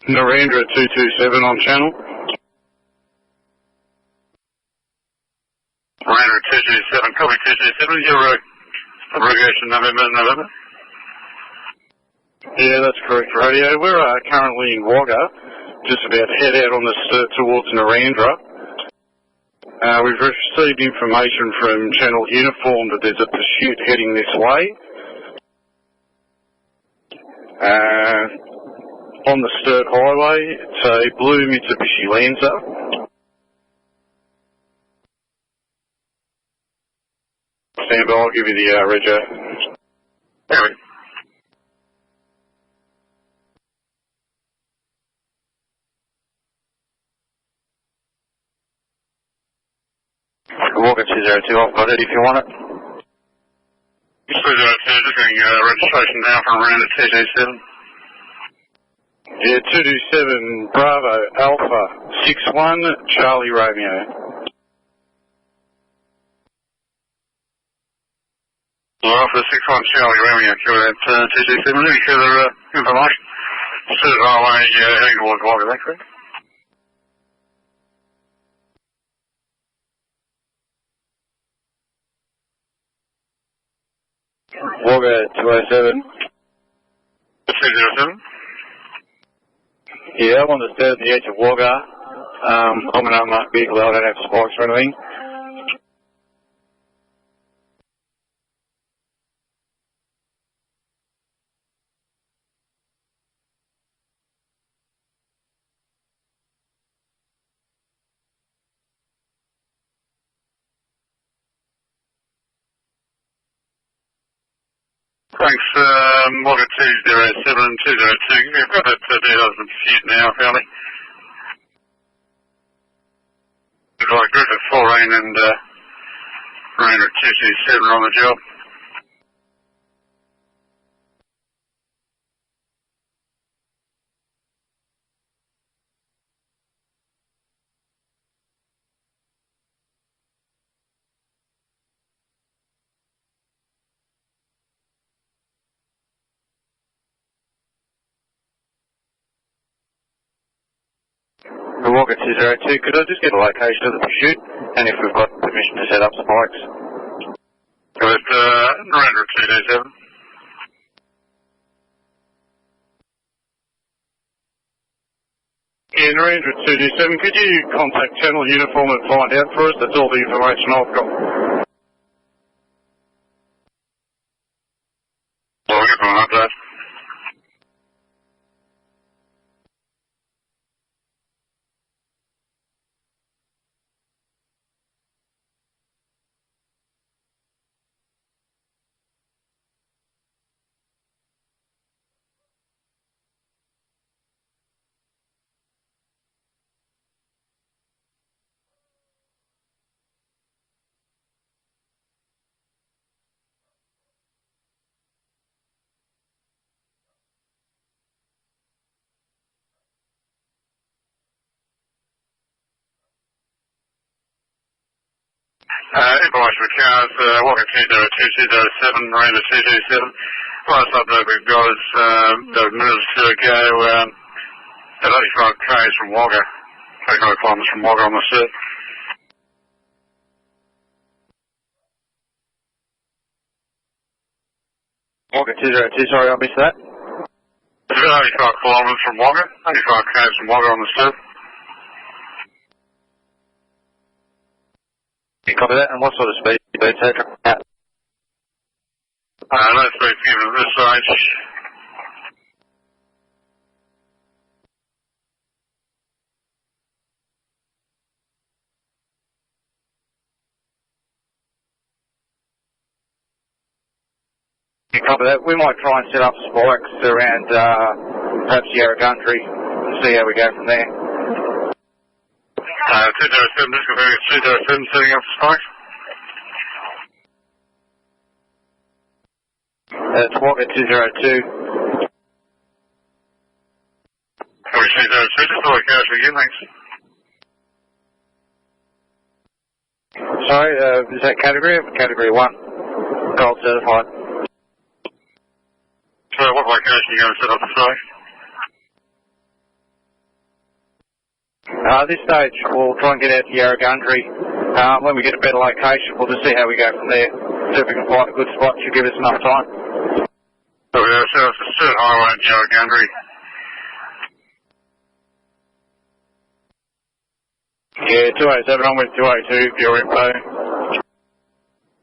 Narrandara 227 on channel. Narrandara 227, copy 227, your abbreviation November. Yeah, that's correct, radio. We're currently in Wagga, just about to head out on the sturt towards Narrandara. We've received information from Channel Uniform that there's a pursuit heading this way. On the Sturt Highway, it's a blue Mitsubishi Lancer. Stand by, I'll give you the rego. Anyway. Wagga 202, I've got it if you want it. 202, just getting registration now from Narrandara 227. Yeah, 227 Bravo Alpha 61 Charlie Romeo. Alpha 61 Charlie Romeo, cure that 227. Any further information? Sturt Highway heading towards Wagga, is that correct? Wagga 207. 207. Yeah, I'm on the stairs at the edge of Wagga. I'm an unmarked vehicle, I don't have spikes or anything. Thanks, Wagga 207, 202. We've got that details of pursuit now, fairly. We've got Griffith 14 and Narrandara 227 on the job. The Wagga 202, could I just get a location of the pursuit and if we've got permission to set up spikes? Good, Narrandara 227. Yeah, Narrandara 227, could you contact Channel Uniform and find out for us? That's all the information I've got. Well, we'll get one update. Information for cars, Wagga 202, 207, Narrandara 227. Last update we've got is a minute or two ago at 85 k's from Wagga, 85 kilometres from Wagga on the sturt. Wagga 202, sorry I missed that. 85 kilometres from Wagga, 85 k's from Wagga on the sturt. You copy that? And what sort of speed do you take out? No speed's given at this stage. You copy that? We might try and set up spikes around perhaps Yarra Country and see how we go from there. 207, just confirming 207 setting up spikes. It's Wagga 202. Copy 202, just the location again, thanks. Sorry, is that category? Category 1. Gold certified. So what location are you going to set up the spike? This stage, we'll try and get out to Yarragundry. When we get a better location, we'll just see how we go from there. See if we can find a good spot. Should give us enough time. So it's a cert highway at Yarragundry. Yeah, 207 on with 202 for your info.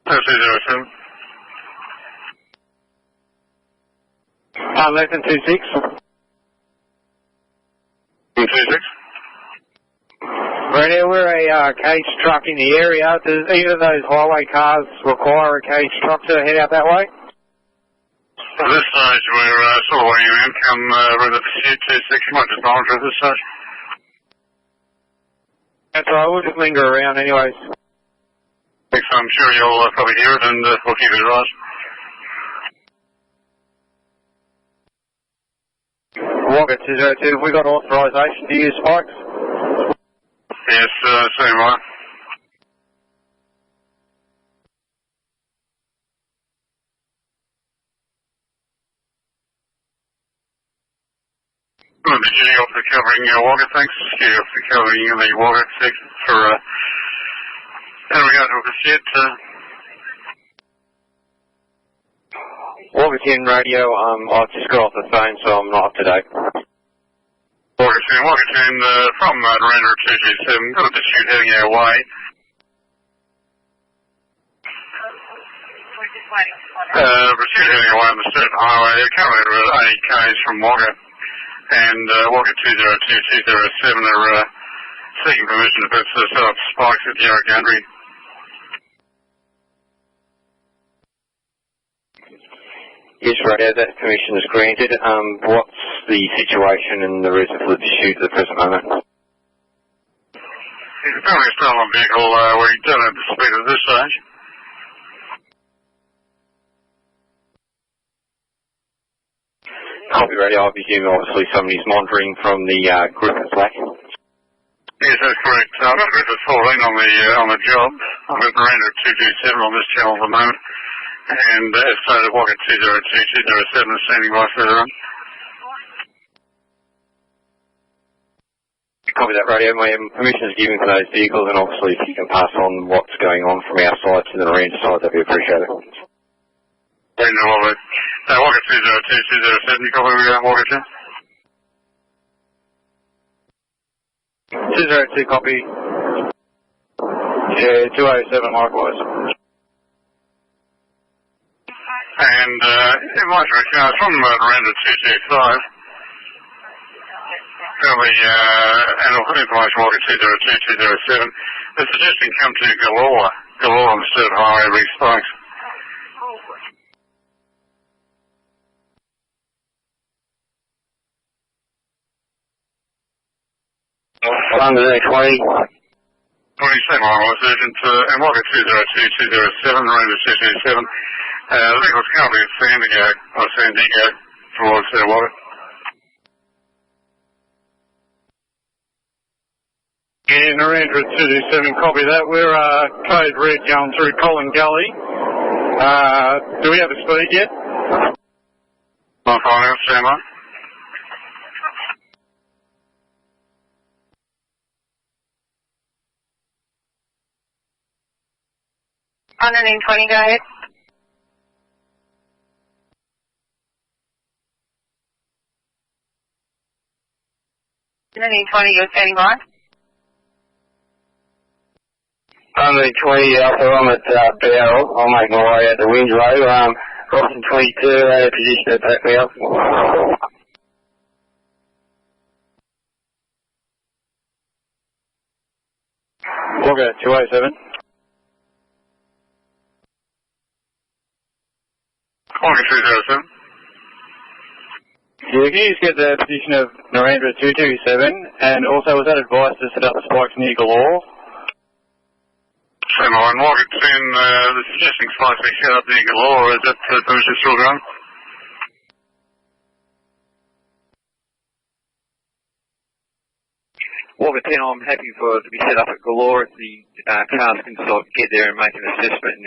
207. Less than 26. 26. Radio, we're a cage truck in the area. Does either of those highway cars require a cage truck to head out that way? At this stage, we're sort of waiting in. Come with a pursuit 26. You might just monitor at this stage. That's all right. We'll just linger around anyways. Thanks. I'm sure you'll probably hear it, and we'll keep it right. Wagga 202, have we got authorisation to use spikes? Yes, same right. Well, the duty officer covering Wagga, thanks. Duty officer covering the Wagga section for, in regard to a pursuit. Wagga 10 radio, I've just got off the phone, so I'm not up to date. Wagga 10, from Narrandara 227, got a pursuit heading our way. Pursuit heading our way on the certain highway, currently at 80 k's from Wagga. And Wagga 202-207 are seeking permission to set up spikes at Yarragundry. Yes, radio, that permission is granted. What's the situation and the reason for the pursuit at the present moment? It's apparently a stolen vehicle. We don't have the speed at this stage. Copy radio, I presume obviously somebody's monitoring from the group at Black. Yes, that's correct. I've got Griffith 14 on the job. I've got Narrandara 227 on this channel at the moment. And as stated, Wagga 202-207 is standing by further on. Copy that radio. My permission is given for those vehicles, and obviously if you can pass on what's going on from our side to the Narrandara side, that'd be appreciated. Yeah, no, all right. Wagga 202-207, you copy Wagga 202 copy. Yeah, 207 likewise. And in my direction, from Narrandara 225, probably, and I'll put information Wagga 202-207, they're suggesting come to Galore on the third highway, Reef Spikes. Under there, 20. 27 line urgent, and Wagga 202-207, Narrandara 227. The vehicle's currently at San Diego, towards Wagga. Yeah, Narrandara 227, copy that. We're code red going through Colin Gully. Do we have a speed yet? I'm fine, stand by. On the name 20, go ahead. On the name 20, you're standing by. On the 20 Alpha, I'm at Barrel. I'll make my way out to Winslow. Crossing 22, position to back me up. Wagga 207. Wagga 207. Yeah, can you just get the position of Narrandara 227, and also was that advised to set up the spikes near Galore? Same line, Wagga 10, the suggesting spikes be set up near Galore, is that permission still going? Wagga 10, I'm happy for it to be set up at Galore if the cars can sort of get there and make an assessment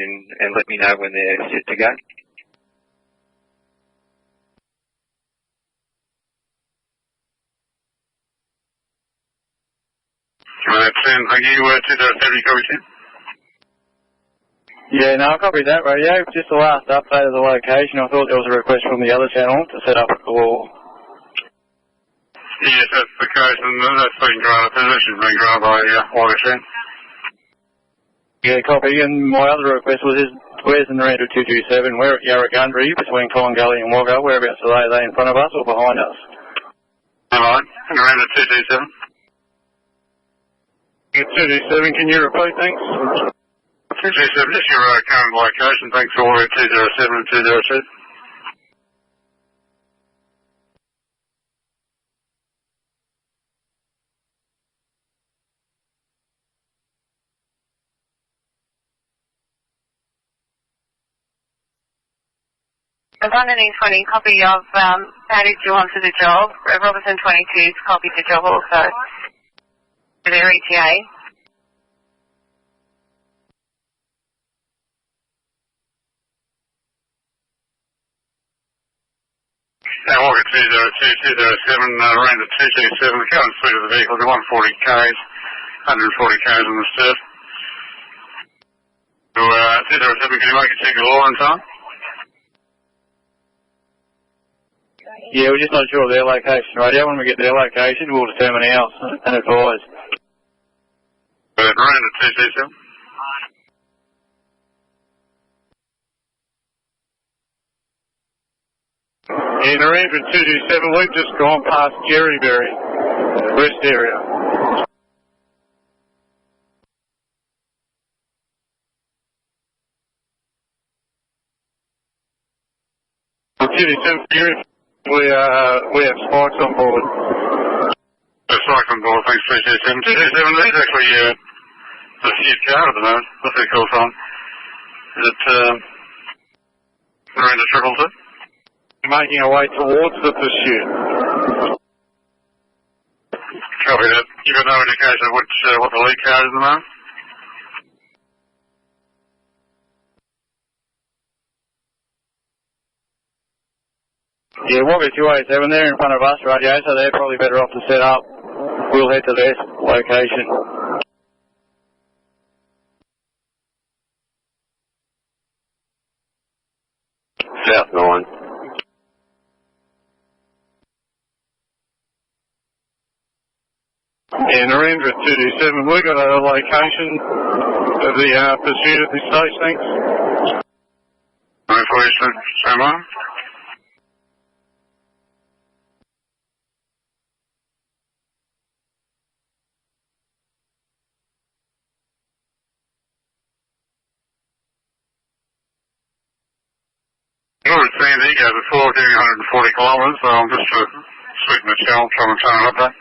and let me know when they're set to go. thank you. 207, copy 10. Yeah, no, I copied that radio. Just the last update of the location. I thought there was a request from the other channel to set up a call. Yes, that's the case, and that's being granted. Position's being granted by Wagga. Yeah, copy. And my other request was, where's the Narrandara 227? We're at Yarragundry, between Colin Gully and Wagga. Whereabouts are they? Are they in front of us or behind us? Alright, Narrandara 227. 227, can you repeat, thanks? 227, just your current location. Thanks for 207 and 202. I've got an E20 copy of added you onto the job. Robertson 22's copied the job also to their ETA. Wagga 202, 207, Narrandara 227. The current speed of the vehicle is 140 k's, 140 k's on the surf. So, 207, can you make a signal law on time? Yeah, we're just not sure of their location, radio. When we get their location, we'll determine ours and advise. Narrandara 227. Yeah, Narrandara 227, we've just gone past Jerryberry, west area. We have spikes on board. Spikes on board, thanks 227. 227, there's actually a huge car at the moment. What's that call sign? Is it Narrandara 222? Making our way towards the pursuit. Copy that. You got no indication of what the lead car is at the moment? Yeah, Wagga 287, they're in front of us, radio, so they're probably better off to set up. We'll head to their location. South 9. Yeah, Narrandara 227, we've got a location of the pursuit at this stage, thanks. Alright, for you, stand by. I've already seen the ego before, doing 140 kilometres, so I'm just sweeping the channel, trying to turn it up there.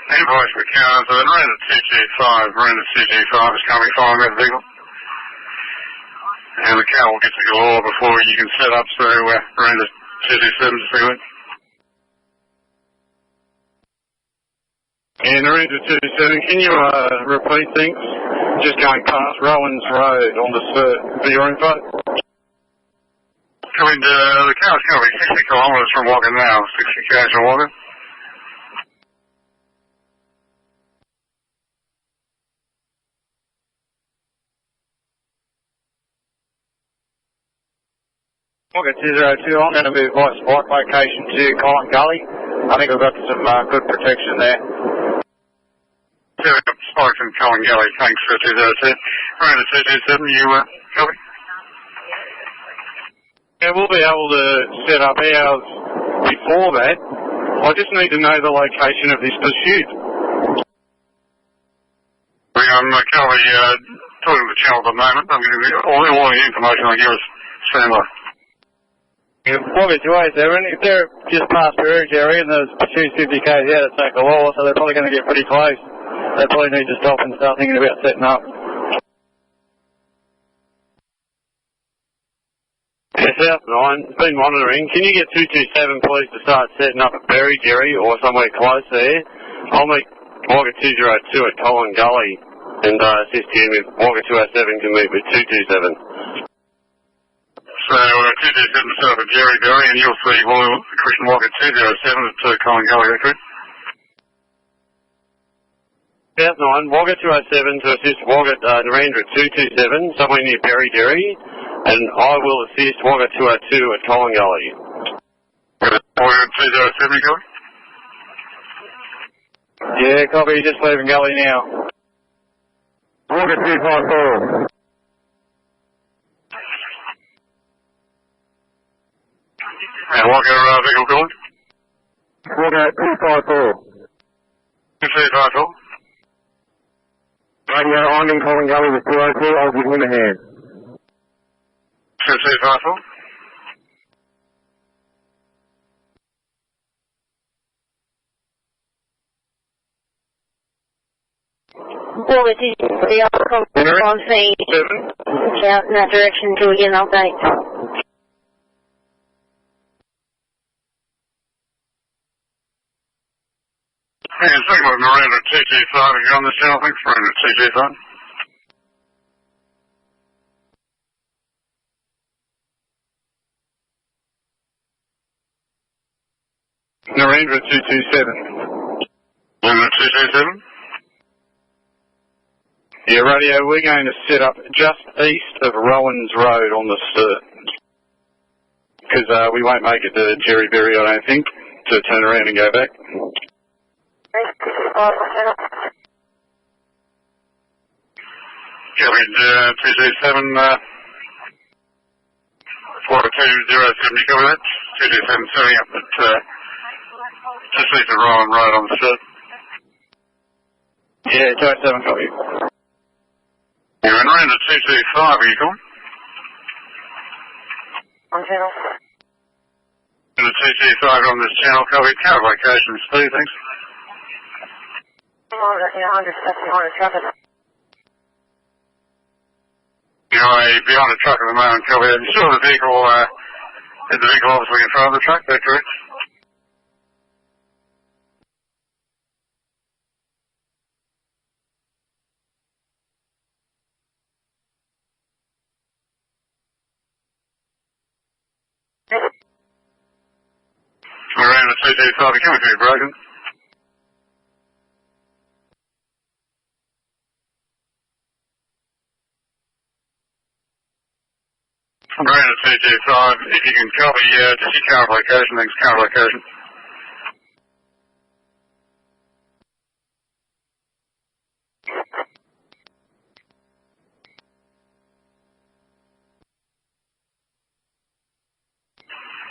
Invoice for cars, Narrandara 225, Narrandara 225 is coming fine with the vehicle. And the car will get to galore before you can set up, so Narrandara 227 to see it. Yeah, Narrandara 227, can you repeat things? Just going past Rowan's Road on the cert for your info. The car's going to be 60 kilometres from Wagga now, 60 k's from Wagga. Wagga 202, I'm going to move my spike location to Colin Gully. I think we've got some good protection there. Spikes in Colin Gully, thanks for 202. Narrandara 227, you copy? Yeah, we'll be able to set up ours before that. I just need to know the location of this pursuit. I'm currently talking to the channel at the moment. I'm going to give you all the information I give us. Stand by. Yeah, Wagga 287, if they're just past Perry's area and the pursuit's 50 k's out, it's like a law, so they're probably going to get pretty close. They probably need to stop and start thinking about setting up. Yeah, South 9, been monitoring. Can you get 227 please to start setting up at Berry, Jerry, or somewhere close there? I'll meet Wagga 202 at Colin Gully And assist you with Wagga 207 can meet with 227. So 227 set up at Jerry Berry, and you'll see Christian Wagga 207 at Colin Gully, correct? South 9, Wagga 207 to assist Wagga Narrandara 227, somewhere near Berry Derry, and I will assist Wagga 202 at Colin Gully. Wagga 207, Gully? Yeah, copy, just leaving Gully now. Wagga 254. And Wagga vehicle calling? Wagga 254. 254. Radio, I'm in Colin Gully with 202, I'll give him a hand. 254. Wagga 203, I'll come on scene. Out in that direction till we get an update. And second with Miranda 225, are you on this channel? Thanks, Miranda 225. Narrandara 227. Miranda 227? Yeah, radio, we're going to set up just east of Rowan's Road on the Sturt. Because we won't make it to Jerry Berry, I don't think, to turn around and go back. Carried 227, Wagga 207, you cover that? 227 setting up at just east of Rowan Road on the Sturt. Yeah, 207, copy. You're in Miranda 225, are you calling? On channel. Miranda 225 on this channel, copy. Current location, Steve, thanks. Behind a truck. You're behind a truck at the moment, copy. And you saw the vehicle, obviously in front of the truck, that's correct? Miranda 225, you're coming through broken. Miranda 225, if you can copy just your current location, thanks, current location.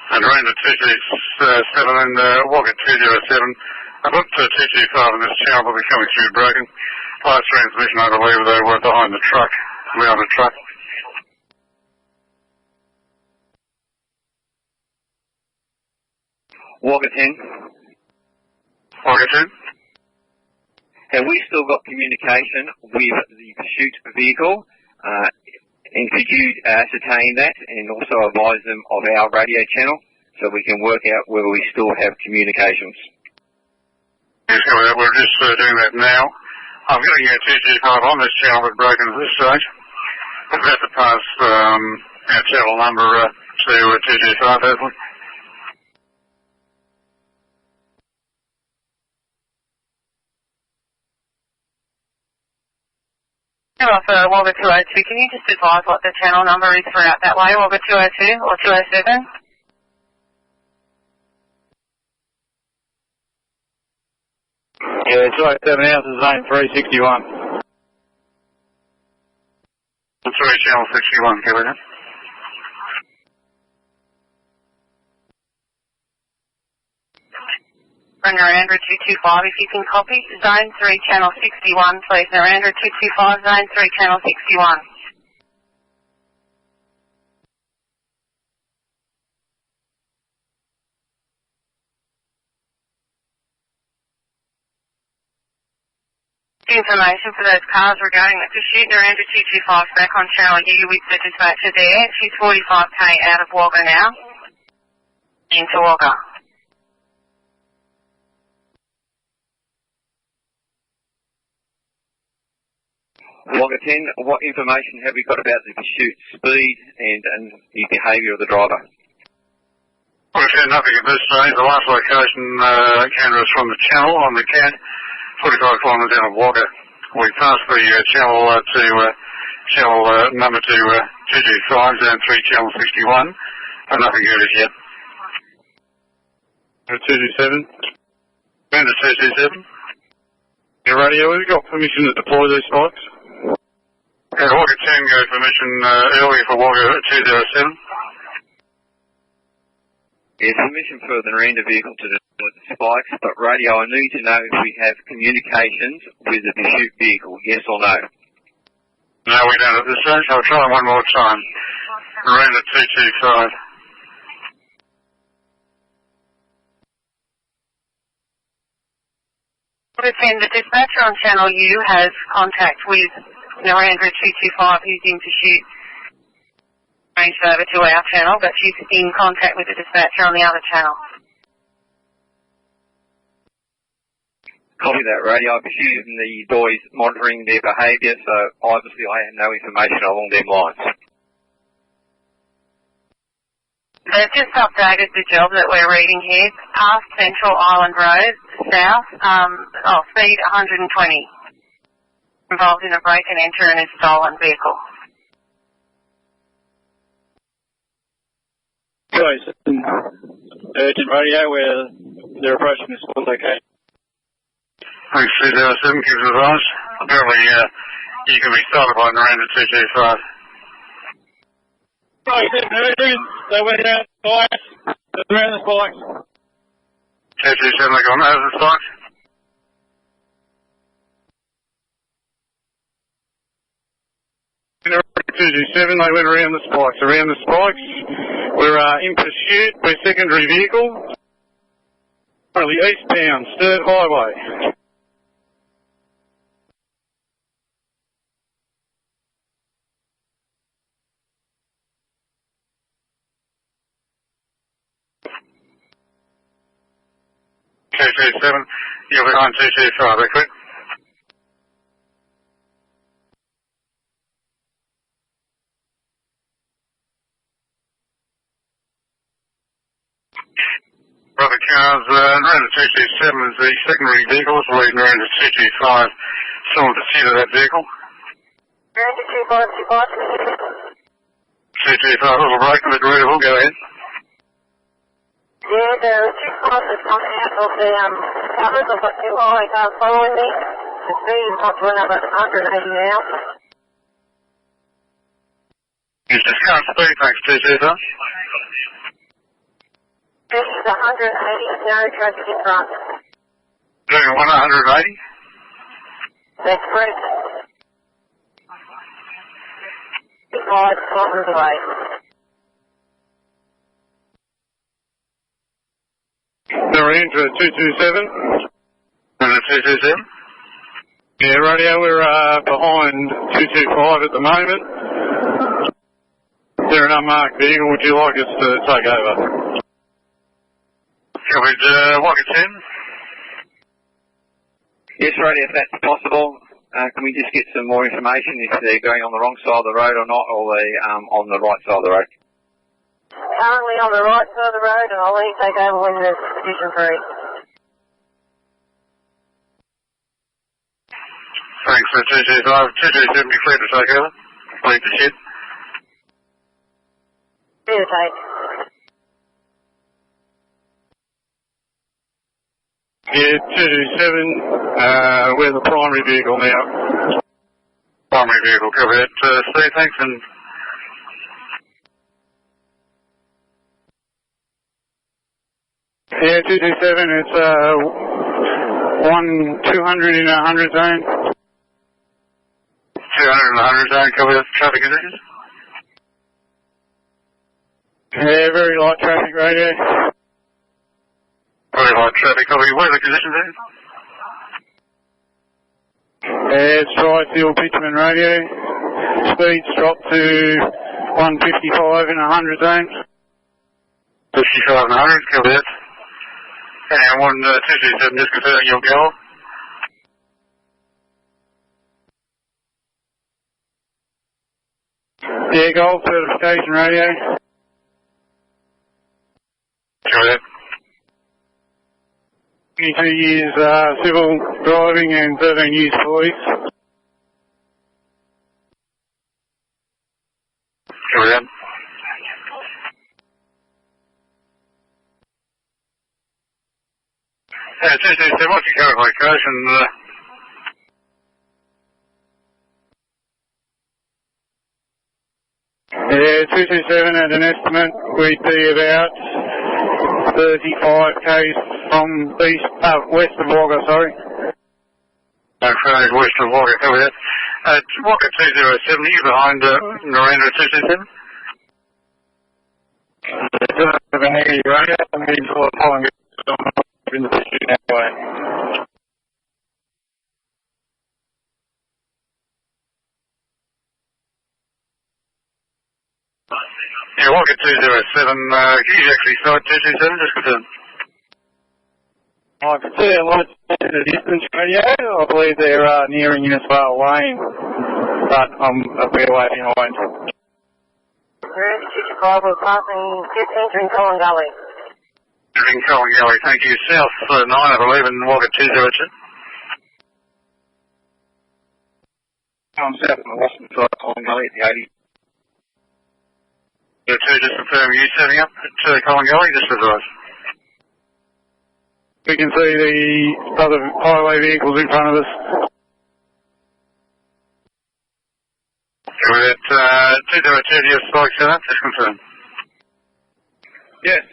And Miranda 227 and Wagga 207. I've got 225 in this channel, will be coming through broken. Last transmission, I believe they were behind the truck, behind the truck. Wagga 10. Wagga 10. Have we still got communication with the pursuit vehicle? And could you ascertain that and also advise them of our radio channel so we can work out whether we still have communications? Yes, we're just doing that now. I'm getting a 225 on this channel but broken at this stage. We're about to pass our channel number to 225, hopefully. Hello, for Wagga 202, can you just advise what the channel number is for out that way, Wagga 202 or 207? Yeah, 207 out to zone 361. 3 channel 61, can we now? Narrandara 225, if you can copy. Zone 3, channel 61, please. Narrandara 225, zone 3, channel 61. Information for those cars regarding the pursuit. Narrandara 225 back on channel U with the dispatcher there. She's 45k out of Wagga now. Into Wagga. Wagga 10, what information have we got about the pursuit speed and the behaviour of the driver? We've had nothing at this stage. The last location encounter is from the channel on the CAT, 45 kilometres out of Wagga. We passed the channel channel number to 225, zone 3, channel 61, but nothing good as yet. 227. Round to 227. Yeah, radio, have you got permission to deploy these spikes? And Wagga 10 go permission earlier for Wagga 207. Yes, permission for the Narrandara vehicle to deploy the spikes, but radio, I need to know if we have communications with the pursuit vehicle, yes or no? No, we don't at this stage. I'll try one more time. Around at 225. The dispatcher on channel U has contact with Narrandara 225 who's in pursuit. Ranged over to our channel, but she's in contact with the dispatcher on the other channel. Copy that, radio. I presume the boys monitoring their behaviour, so obviously I have no information along them lines. They've just updated the job that we're reading here. Past Central Island Road, south, speed 120. Involved in a break and enter in a stolen vehicle. Urgent radio where they're approaching this spot location. Thanks, 207, gives us advice. Apparently, you can be started by Narrandara 225. They went around the spikes. Around the spikes. 227, they gone over the spikes. Two they went around the spikes. Around the spikes, we're in pursuit. We're secondary vehicle. Currently eastbound, Sturt Highway. Two-two-seven, you're behind 225, they quit. Brother cars, Narrandara 227 is the secondary vehicle, it's leading Narrandara 225. Someone pursuit of that vehicle. Narrandara 225. 225, little break on the grid, we'll go ahead. Yeah, the two cars are coming out of the covers. I've got two high cars following me. The speed is up to another 180 now. It's just current speed, thanks 225. This is 180, no traffic in front. Doing 180? That's correct. 5 kilometres away. Narrandara 227. Narrandara 227? Yeah, radio, we're behind 225 at the moment. They're an unmarked vehicle. Would you like us to take over? Covered Wagga 10? Yes, radio, if that's possible. Can we just get some more information if they're going on the wrong side of the road or not, or they on the right side of the road? Currently on the right side of the road, and I'll let you take over when there's position free. Thanks, 225. 227, be clear to take over. Leave the shed. Clear to take. Yeah, 227, we're the primary vehicle now. Primary vehicle, cover that. Steve, thanks, and yeah, 227, it's 200 in a 100 zone. 200 and 100 zone, cover that traffic conditions. Yeah, very light traffic radio. Very light traffic, cover. Where are the conditions at? Yeah, it's dry field bitumen radio. Speeds dropped to 155 in a 100 zone. 55 and 100, cover that. And 227, just confirming your goal. Yeah, Gold certification radio. Go ahead. 22 years civil driving and 13 years police. Go ahead. Yeah, 227, what's your current location? Yeah, 227 at an estimate, we'd be about 35 k's from west of Wagga, sorry. Okay, west of Wagga, go ahead. Wagga 207, are you behind Narrandara 227? Just have a negative radio, I'm heading for the following in the pursuit anyway. Yeah, Wagga 207, can you actually start 227, just confirm? I can see a light at a distance radio. I believe they're nearing Innisfail Lane, but I'm a fair way behind. Route 55, we're passing, just entering Colin Gully. In Colin Gully, thank you. South 9, I believe, in Wagga 202. I'm south of the western side of Colin Gully at the 80. Yeah, 2, just confirm, are you setting up at Colin Gully? Just advise. We can see the other highway vehicles in front of us. We're at 202, do you have spike set up? Just confirm. Yes.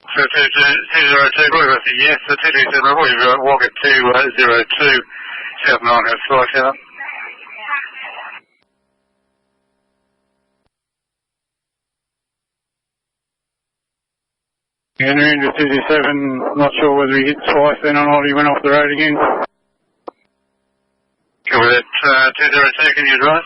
So 202, we've got the yes, so 227, we've got Wagga 202, South 9 has spike set up. Enter into 227, not sure whether he hit twice then or not, he went off the road again. Go with it, 202, can you drive?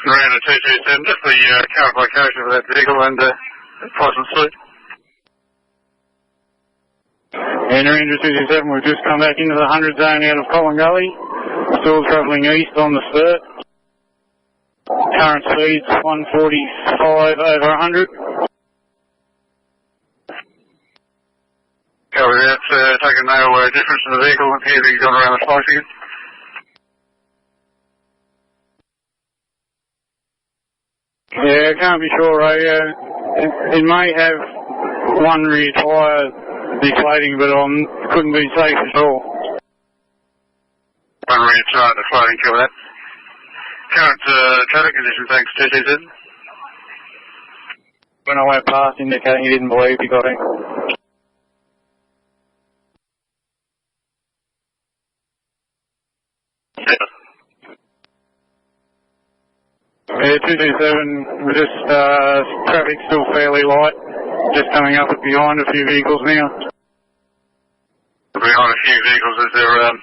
Around a 227, just the current location of that vehicle and license suit. Enter into 227, we've just come back into the 100 zone out of Colin Gully. Still travelling east on the spurt. Current speed's 145 over 100. Go with that, taking no difference in the vehicle, appears he's gone around the spikes again. Yeah, I can't be sure, radio. It may have one rear tyre deflating, but I couldn't be safe at all. One rear tyre deflating, go with that. Current traffic condition, thanks, 227. When I went past indicating he didn't believe he got it. Yeah, 227, we're just, traffic's still fairly light. Just coming up behind a few vehicles now. Behind a few vehicles, is there room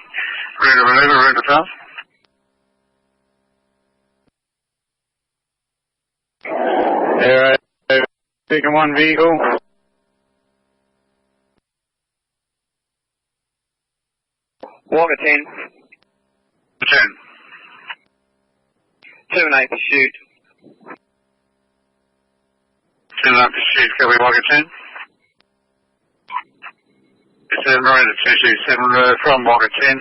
to manoeuvre, room to pass? Yeah, taking one vehicle. Wagga 10. 10. Terminate pursuit. Terminate pursuit, can we Wagga 10? It's Miranda 227 from Wagga 10.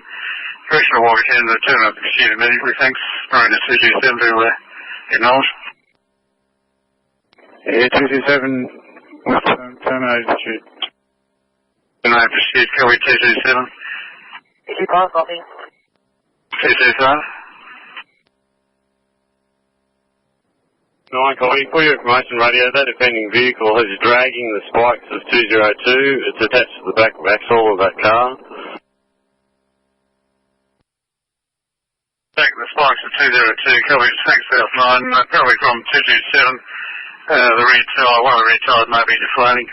Direction of Wagga 10 to terminate pursuit immediately, thanks. Miranda 227 to acknowledge. Yeah, 227 with terminated pursuit. Terminate pursuit, can we 227? 55, copy. 225. 9 copy. For your information radio, that offending vehicle is dragging the spikes of 202. It's attached to the back axle of that car. Taking the spikes of 202, copy, thanks South 9, probably from 227. The rear tyre, one of the rear tyres may be deflating.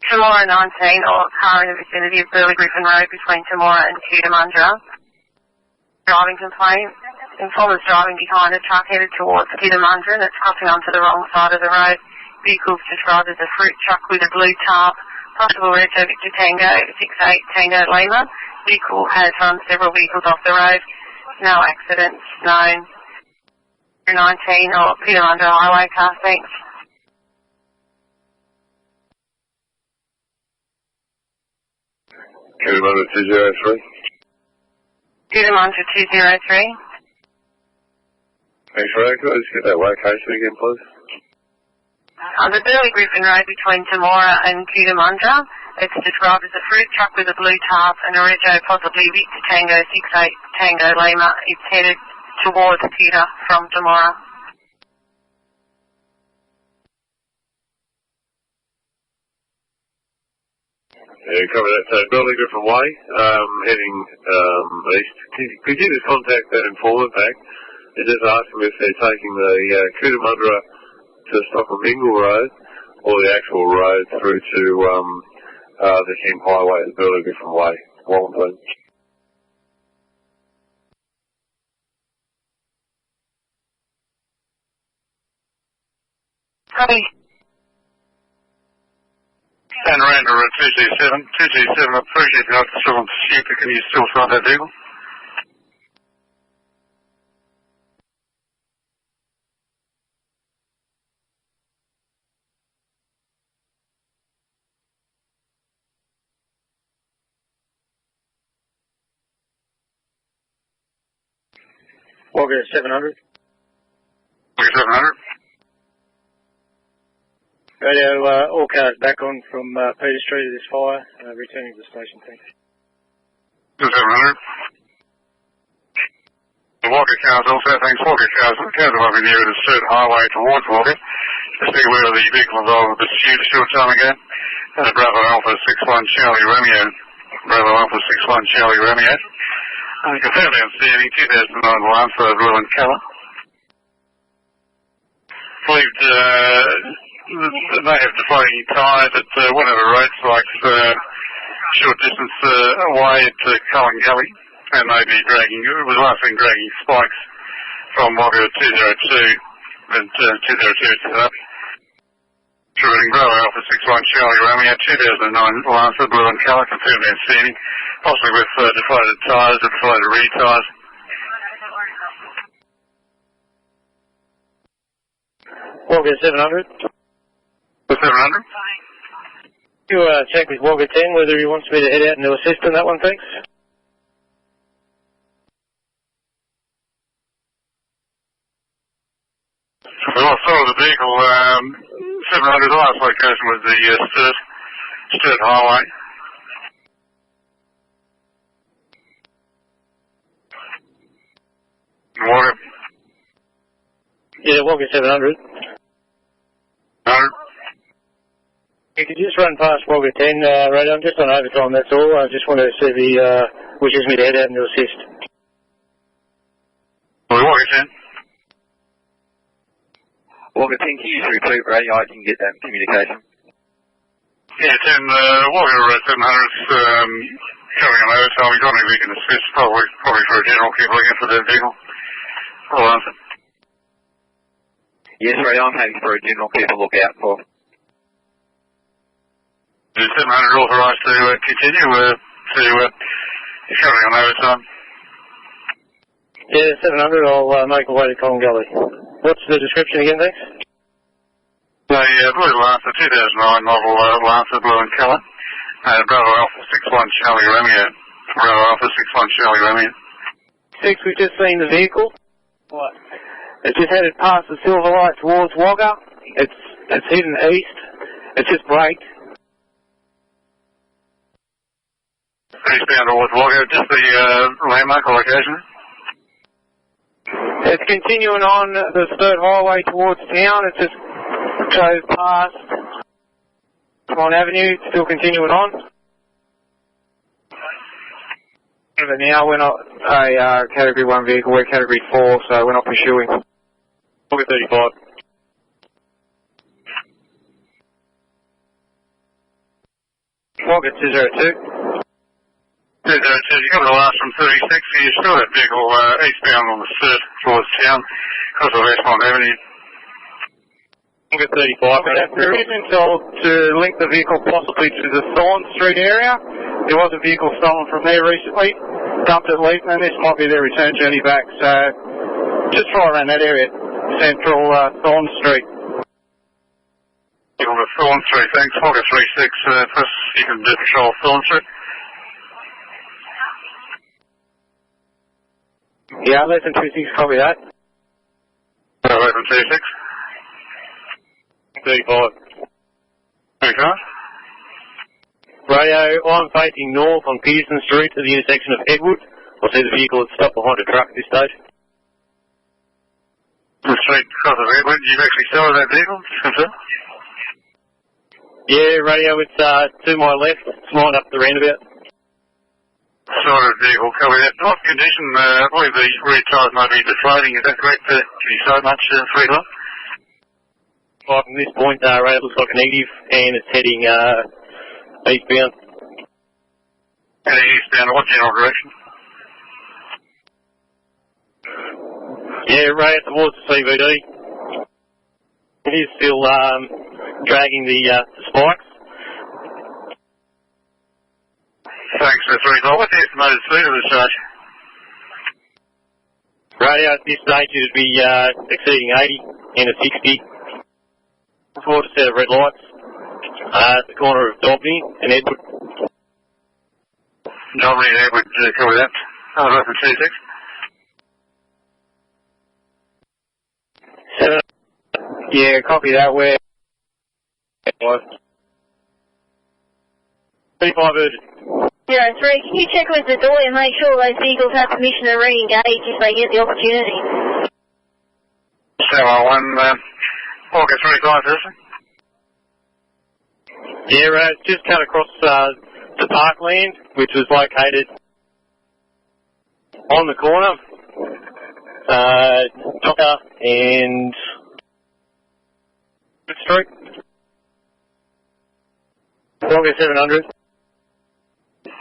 Tamora 19, or car in the vicinity of Burley Griffin Road between Tamora and Cootamundra. Driving complaint. Informers driving behind a truck headed towards Cootamundra and it's crossing onto the wrong side of the road. Vehicle described as a fruit truck with a blue tarp. Possible Retro Victor Tango 68 Tango Lima. Vehicle has run several vehicles off the road. No accidents known. 19 or Cootamundra Highway car, thanks. Cootamundra 203. Cootamundra 203. Thanks, Ray. Could I just get that location again, please? On the Burley Griffin Road between Tamora and Cootamundra, it's described as a fruit truck with a blue tarp and a Rego possibly Victor Tango 68 Tango Lima. It's headed towards Cuta from Tamora. Yeah, cover that. So Burley Griffin Way, heading east. Could you just contact that informant back and just ask them if they're taking the Cootamundra to Stockholm Mingle Road or the actual road through to the Kemp Highway at Burley Griffin Way. One, please. Copy. Narrandara 227, appreciate the officer still on pursuit, but can you still find that vehicle? Wagga 700. Wagga 700. Radio, all cars back on from Peter Street of this fire, returning to the station, thanks. 700. The Wagga cars also, thanks. Wagga cars are moving near the Sturt Highway towards Wagga to see where the vehicle involved with the pursuit a short time ago. Bravo Alpha 61 Charlie Romeo. Bravo Alpha 61 Charlie Romeo. Confirmed outstanding 2009 Lancer blue in colour. Believed they may have deflating tyres at one of the road spikes short distance away at Cullen Gully, and may be dragging, it was last seen dragging spikes from Wagga 202 and 202 to up. Triveting Bravo Alpha 61 Charlie Romeo 2009 Lancer blue in colour, confirmed outstanding, possibly with deflated tyres or deflated rear tyres. Wagga 700. 700. You check with Wagga 10 whether he wants me to head out and do assist on that one, thanks. Well, I saw the vehicle, 700, the last location was the Sturt Highway. Wagga. Yeah, Wagga 700. 100. You could just run past Wagga 10, Radio. I'm just on overtime, that's all. I just want to see if he wishes me to head out and do assist. Wagga 10. Wagga 10, can you just repeat, Radio? I didn't get that communication. Yeah, 10, Wagga 700's coming on overtime. We don't think we can assist, probably for a general keep looking for that vehicle. I'll answer. Yes, Radio, I'm happy for a general keep a look out for. Is 700 authorised to continue currently on overtime? Yeah, 700, I'll make my way to Colin Gully. What's the description again, thanks? A blue Lancer, 2009 model Lancer, blue in colour. Bravo Alpha 61 Charlie Romeo. Bravo Alpha 61 Charlie Romeo. 6, we've just seen the vehicle. What? It's just headed past the silver light towards Wagga. It's heading east. It's just braked. Eastbound towards Wagga, just the landmark or location? It's continuing on the Sturt Highway towards town. It just drove past Swan Avenue, still continuing on. But now we're not a Category 1 vehicle, we're Category 4, so we're not pursuing. Wagga 35. Wagga 202. 202, you got the last from 36, so you still that vehicle eastbound on the cert towards town, across the Westmont Avenue. Wagga 35. There is told to link the vehicle possibly to the Thorn Street area. There was a vehicle stolen from there recently, dumped at Leeton, and this might be their return journey back. So just try around that area, central Thorn Street. On the Thorn Street, thanks. Wagga 36, first you can do patrol Thorn Street. Yeah, 1126, copy that. 1126. 35. Okay. Radio, I'm facing north on Pearson Street to the intersection of Edward. I see the vehicle had stopped behind a truck at this stage. The street across of Edward, you've actually sold that vehicle? Yeah, radio, it's to my left. It's lined up the roundabout. Sort of vehicle, cover that. What condition? I believe the rear tyres might be deflating. Is that correct? Can you say much, Friedland? Right from this point, radio looks like a negative, and it's heading eastbound. Heading eastbound, what general direction? Yeah, radio towards the CBD. It is still dragging the spikes. Thanks, that's very cool. What's the estimated speed of this charge? Radio at this stage it would be exceeding 80 and a 60. Towards a set of red lights at the corner of Dobney and Edward. Dobney and Edward, cover that. 1126. 7. Yeah, copy that. Where? 35 urgent. 03, can you check with the door and make sure those vehicles have permission to re-engage if they get the opportunity? 701, Wagga 35, person. Yeah, just cut across to Parkland, which was located on the corner. Docker and Street. Wagga 700.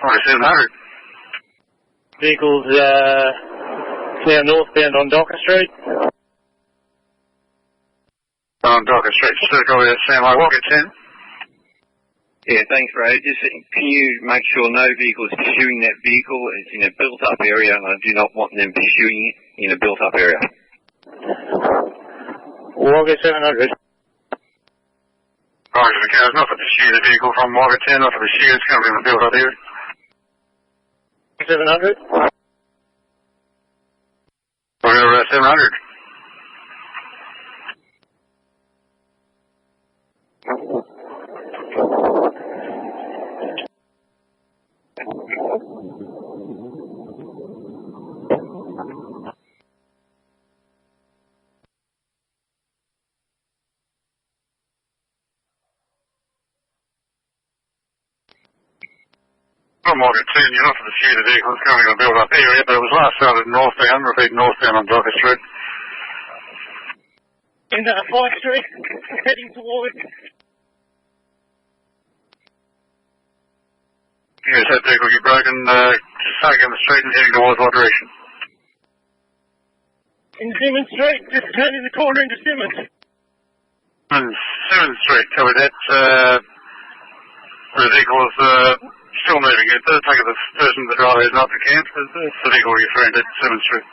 Wagga 700. Vehicles now northbound on Docker Street. On Docker Street, circle there, sound like Wagga 10. Yeah, thanks, Ray. Just can you make sure no vehicle is pursuing that vehicle? It's in a built-up area, and I do not want them pursuing it in a built-up area. Wagga 700. Right, the car's not to pursue the vehicle from Wagga 10, not to pursue, it's going to be in the built-up area. 700. Wagga 700. From Wagga 10, you're not to pursue the vehicle, it's currently in a built-up area, but it was last started northbound, repeat northbound on Docker Street. And 5 Street, heading towards. Yes, that vehicle get broken, taking the street and heading towards what direction? In Simmons Street, just turning the corner into Simmons. And Simmons Street, covered that, the vehicle is still moving. It does take the person, the driver is not to camp, it's the vehicle you're referring to, Simmons Street.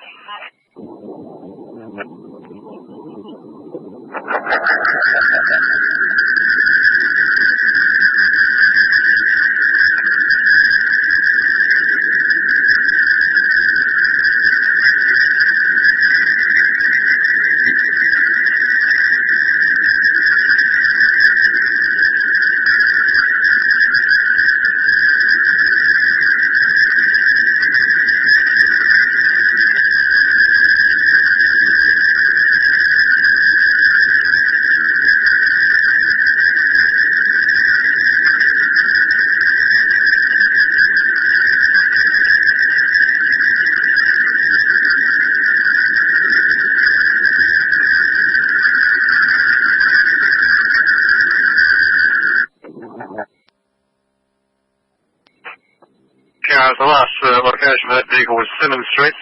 the last location of that vehicle was Simmons Street.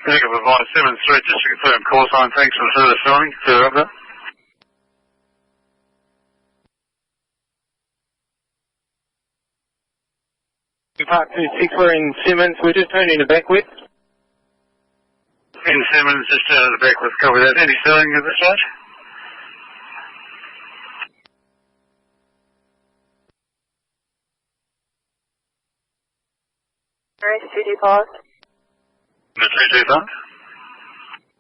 Vehicle provided Simmons Street, just to confirm call sign. Thanks for the further filming. Further update. Park 26, we're in Simmons. We're just turning into Beckwith. In Simmons, just out of the Beckwith. Copy that. Any selling at this stage? Alright, 225. The 225?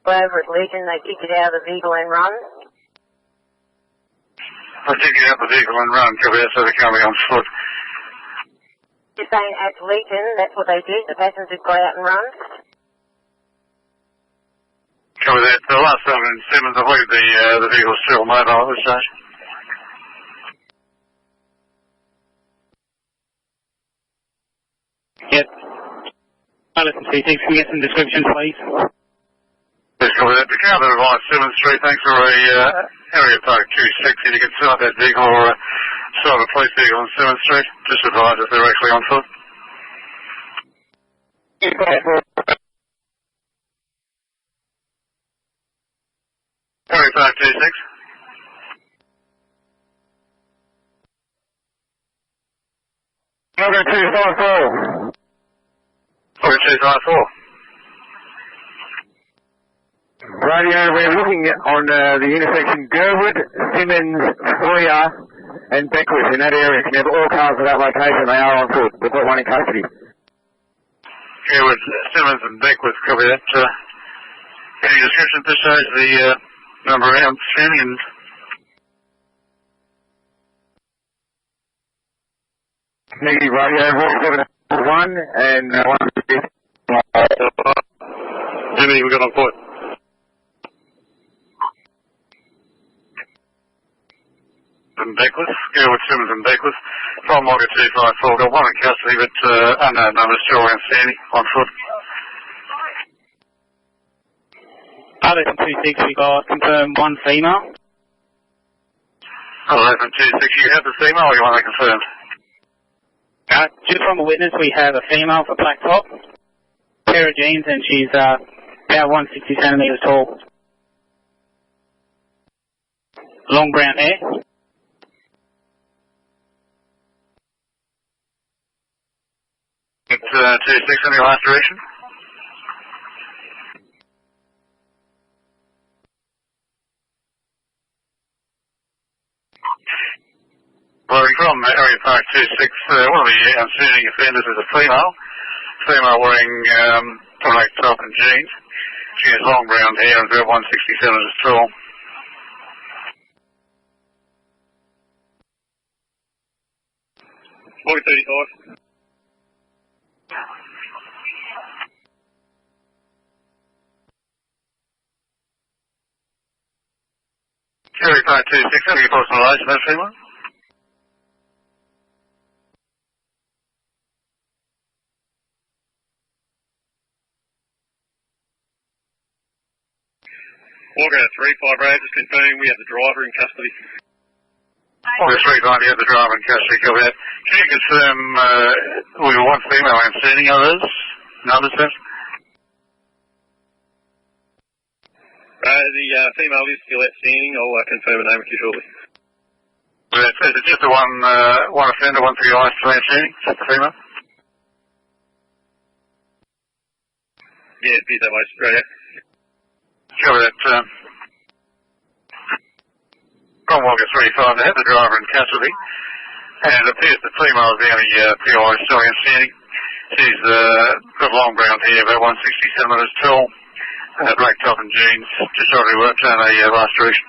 Over at Legion, they kicked it out of the vehicle and run. I'll take it out the vehicle and run. Copy that, so they're coming on foot. You're saying at Legion, that's what they did, the passengers got out and run? Copy that. The last time in Simmons, I believe the vehicle's still mobile at this stage. Yep. Listen, C6, can we get some description, please? Yes, copy that. The car that arrived Simmons Street, thanks for a area park 26. If you can start that vehicle or start a police vehicle on Simmons Street, just advise if they're actually on foot. Area park 26. Number 254. Number 254. Radio, we're looking on the intersection Gerwood, Simmons, Foyer and Beckwith. In that area, can you have all cars at that location? They are on foot. We've got one in custody. Gerwood, Simmons and Beckwith, copy that. Any description at this stage? The number outstanding and... Negative radio, 4771 and 150. How many we got on foot? And Beckwith, Gerwood, Simmons and Beckwith. From Wagga 254, got one in custody, but unknown numbers still outstanding on foot. Listen, 26, we got confirmed one female. 1126, you have the female or you want that confirmed? Just from a witness, we have a female for black top, pair of jeans, and she's about 160 centimetres tall. Long brown hair. It's 26, any last direction? Well, from area park 26, one of the outstanding offenders is a female. Female wearing black top and jeans. She has long brown hair and about 160 centimetres tall. Wagga 35. Area park 26, any personal age of that female? Wagga 35, just confirming we have the driver in custody. Wagga 35, you have the driver in custody, copy that. Can you confirm we were one female outstanding, others? Numbers, sir? The female is still outstanding. I'll confirm a name with you shortly. Is it just the one offender, one for your eyes still outstanding? Just the female? Yeah, it'd be that way, straight out. Copy that. From Wagga 35, they have the driver in custody, and it appears the female is the only PI still outstanding. She's got long brown hair, about 160 centimetres tall, black top and jeans, just already worked on a last direction.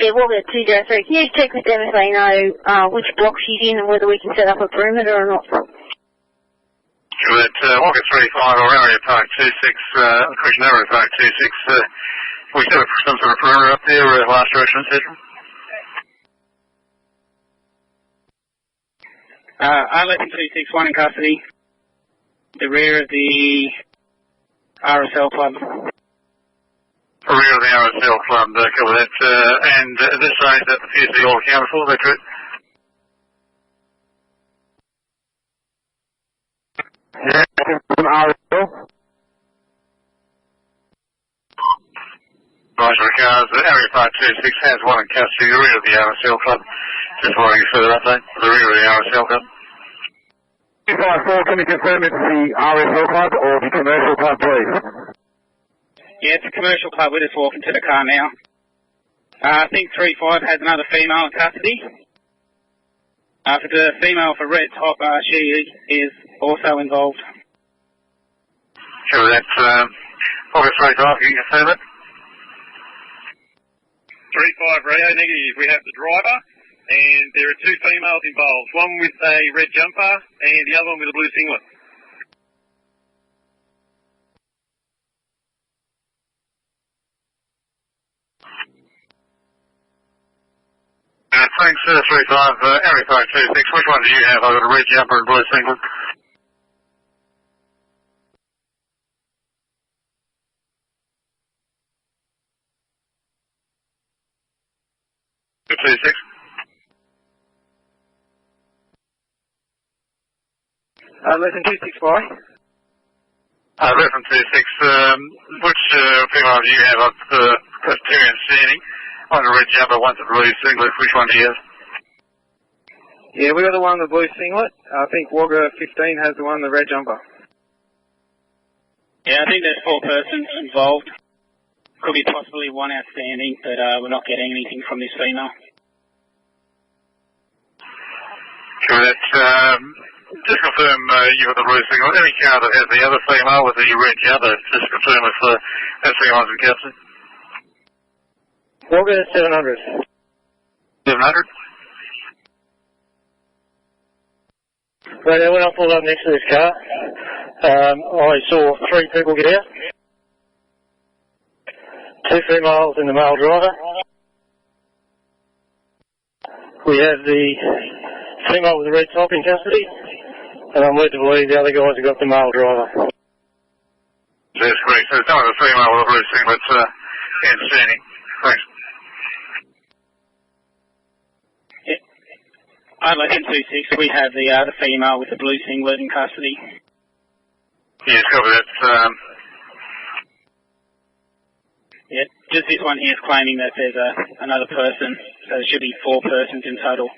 Yeah, Wagga 203, can you check with them if they know which block she's in and whether we can set up a perimeter or not? At Wagga 35 or area park 26, question area park 26, we set up some sort of perimeter up there, last direction, etc. R11261 in custody, the rear of the RSL club. The rear of the RSL club, cover that, and at this stage that appears to be all accounted for, is that correct? Yeah, from RSL. Right, regards, Area 526 has one in custody, the rear of the RSL club. Just wanting a further update, the rear of the RSL club. 254, can you confirm it's the RSL club or the commercial club, please? Yeah, it's a commercial club. We're just walking to the car now. I think 35 has another female in custody. For the female for Red Top, she is also involved. Sure, that's Wagga 35, can you confirm it? 35 Rio negative. We have the driver, and there are two females involved. One with a red jumper, and the other one with a blue singlet. Thanks, 35, Area 526. Which one do you have? I've got a red jumper and blue singlet. The 26. Listen, 265. Reference 26, which female do you have? I've got two outstanding. One a red jumper, one's a blue singlet. Which one do you have? Yeah, we got the one with the blue singlet. I think Wagga 15 has the one with the red jumper. Yeah, I think there's 4 persons involved. Could be possibly one outstanding, but we're not getting anything from this female. Sure, that's, just confirm you got the blue singlet. Any car that has the other female with the red jumper, just confirm if that female's in custody. Wagga 700. 700? Right, when I pulled up next to this car, I saw 3 people get out. 2 females and the male driver. We have the female with the red top in custody, and I'm led to believe the other guys have got the male driver. That's correct. So some of the female with the blue singlet's outstanding. Thanks. I'd like in 26, we have the female with the blue singlet in custody. Yes, copy that. Yeah, just this one here is claiming that there's another person, so there should be 4 persons in total.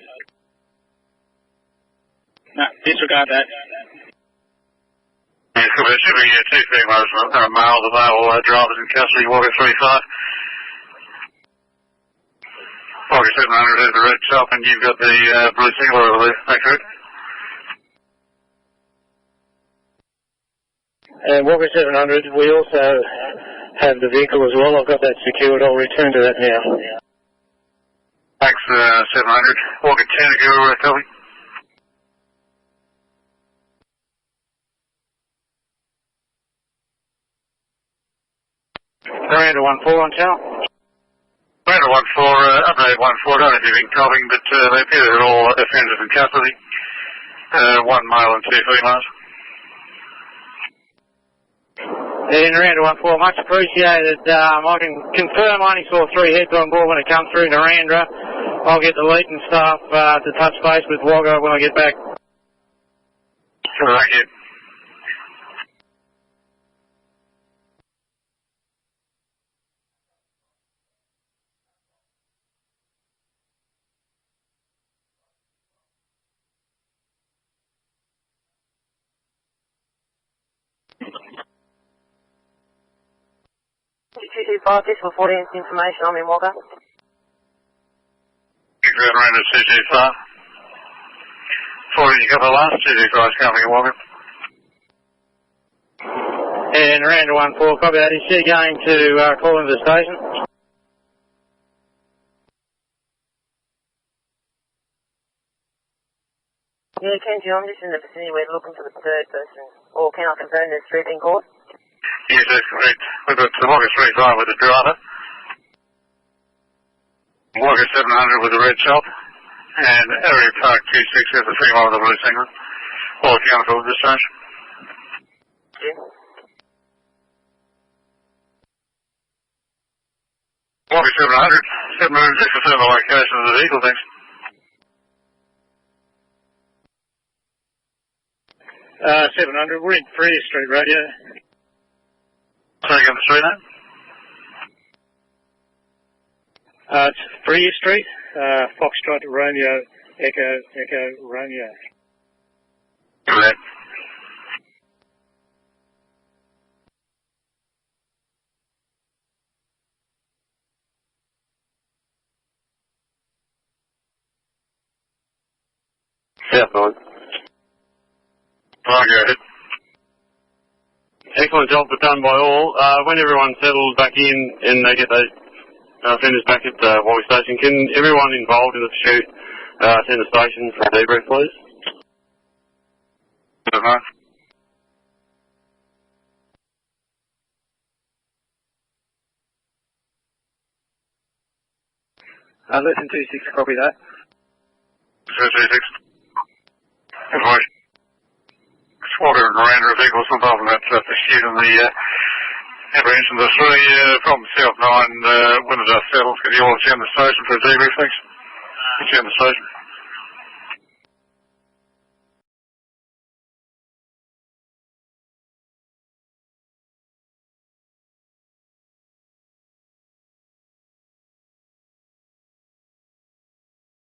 No, disregard that. Yes, copy. There should be 2 females and a male. The male drivers in custody, Wagga 35. Wagga 700 has the red top, and you've got the blue singlet over there. That's correct? And Wagga 700, we also have the vehicle as well. I've got that secured. I'll return to that now. Thanks, 700. Wagga 10, if you're copy. Narrandara 14 on channel. Narrandara 14, update 14, don't know if you've been copying, but they appear they're all offenders in custody. 1 male and 2 females. Yeah, Narrandara 14, much appreciated. I can confirm I only saw 3 heads on board when it comes through Narrandara. I'll get the Leeton staff to touch base with Wagga when I get back. Sure, thank you. Just for 14 information, I'm in Wagga. Narrandara 225. 14, you got the last 225 coming in Wagga. And Narrandara 14, copy that. Is she going to call into the station? Yeah, Kenji, I'm just in the vicinity. We're looking for the 3rd person. Or can I confirm there's 3 being called? Yes, that's correct. We've got Wagga 35 with the driver. Wagga 700 with the red top. And Area Park 26 has the female with the blue singlet. All accountable at this stage. Yeah. Wagga 700. 700, just confirm the location of the vehicle, thanks. 700, we're in Freer Street Radio. Sorry, again, the street name? It's Freer Street, Foxtrot Romeo, Echo Romeo. Correct. South 9. Right, go ahead. Excellent job done by all. When everyone settles back in and they get those offenders back at the Wagga station, can everyone involved in the pursuit send the station for a debrief, please? Uh-huh. Listen 26, copy that. 226. Information. Wagga and Narrandara vehicles involved in that pursuit in the apprehension of the three from South 9. When it does settle, can you all attend the station for a debrief, thanks? Attend the station.